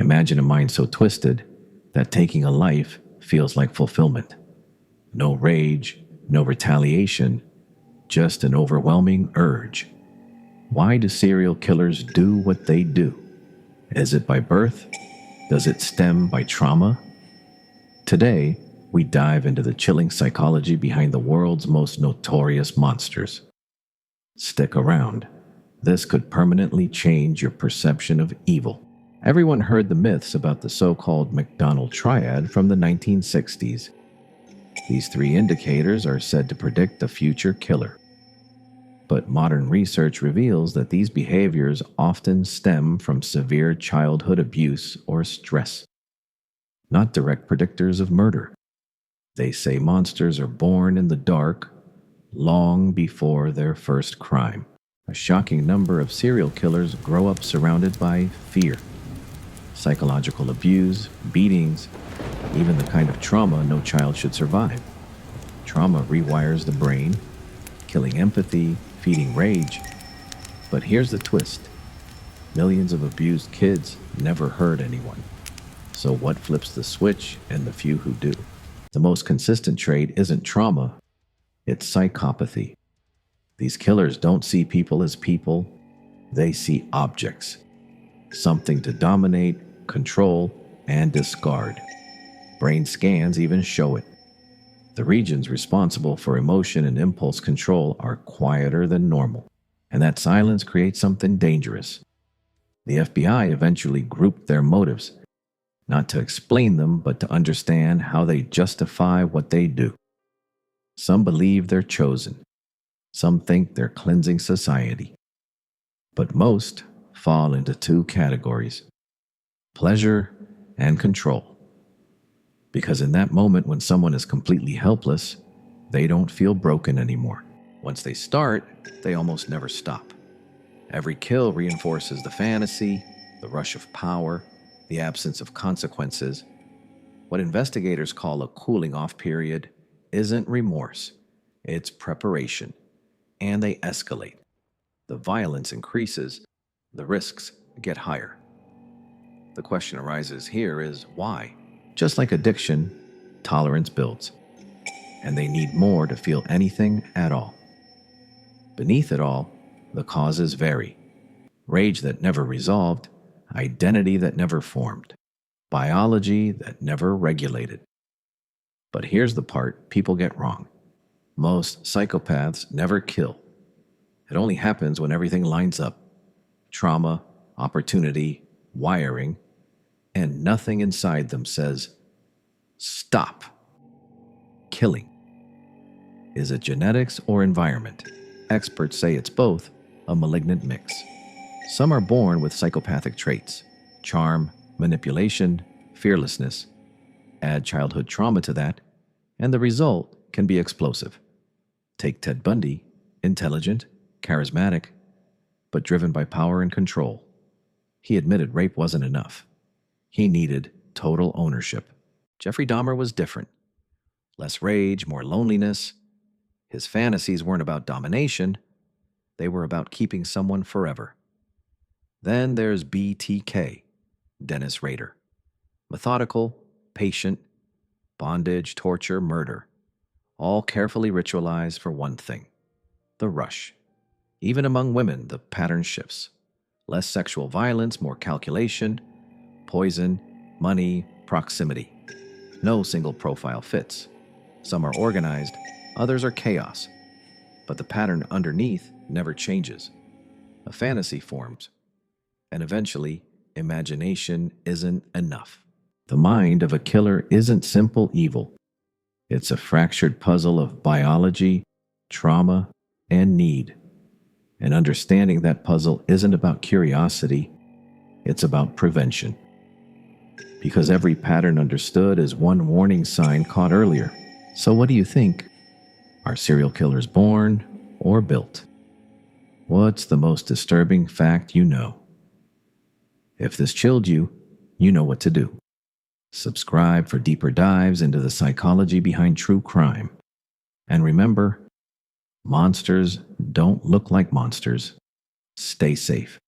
Imagine a mind so twisted that taking a life feels like fulfillment. No rage, no retaliation, just an overwhelming urge. Why do serial killers do what they do? Is it by birth? Does it stem by trauma? Today, we dive into the chilling psychology behind the world's most notorious monsters. Stick around. This could permanently change your perception of evil. Everyone heard the myths about the so-called McDonald Triad from the 1960s. These three indicators are said to predict a future killer. But modern research reveals that these behaviors often stem from severe childhood abuse or stress, not direct predictors of murder. They say monsters are born in the dark long before their first crime. A shocking number of serial killers grow up surrounded by fear, psychological abuse, beatings, even the kind of trauma no child should survive. Trauma rewires the brain, killing empathy, feeding rage. But here's the twist. Millions of abused kids never hurt anyone. So what flips the switch in the few who do? The most consistent trait isn't trauma, it's psychopathy. These killers don't see people as people, they see objects. Something to dominate, control, and discard. Brain scans even show it. The regions responsible for emotion and impulse control are quieter than normal, and that silence creates something dangerous. The FBI eventually grouped their motives, not to explain them, but to understand how they justify what they do. Some believe they're chosen. Some think they're cleansing society. But most fall into two categories: pleasure and control. Because in that moment when someone is completely helpless, they don't feel broken anymore. Once they start, they almost never stop. Every kill reinforces the fantasy, the rush of power, the absence of consequences. What investigators call a cooling off period isn't remorse, it's preparation. And they escalate. The violence increases, the risks get higher. The question arises here is why? Just like addiction, tolerance builds, and they need more to feel anything at all. Beneath it all, the causes vary. Rage that never resolved, identity that never formed, biology that never regulated. But here's the part people get wrong. Most psychopaths never kill. It only happens when everything lines up. Trauma, opportunity, wiring, and nothing inside them says, stop killing. Is it genetics or environment? Experts say it's both, a malignant mix. Some are born with psychopathic traits: charm, manipulation, fearlessness. Add childhood trauma to that, and the result can be explosive. Take Ted Bundy, intelligent, charismatic, but driven by power and control. He admitted rape wasn't enough. He needed total ownership. Jeffrey Dahmer was different. Less rage, more loneliness. His fantasies weren't about domination. They were about keeping someone forever. Then there's BTK, Dennis Rader. Methodical, patient, bondage, torture, murder. All carefully ritualized for one thing: the rush. Even among women, the pattern shifts. Less sexual violence, more calculation, poison, money, proximity. No single profile fits. Some are organized, others are chaos. But the pattern underneath never changes. A fantasy forms, and eventually, imagination isn't enough. The mind of a killer isn't simple evil. It's a fractured puzzle of biology, trauma, and need. And understanding that puzzle isn't about curiosity, it's about prevention. Because every pattern understood is one warning sign caught earlier. So what do you think? Are serial killers born or built? What's the most disturbing fact you know? If this chilled you, you know what to do. Subscribe for deeper dives into the psychology behind true crime. And remember, monsters don't look like monsters. Stay safe.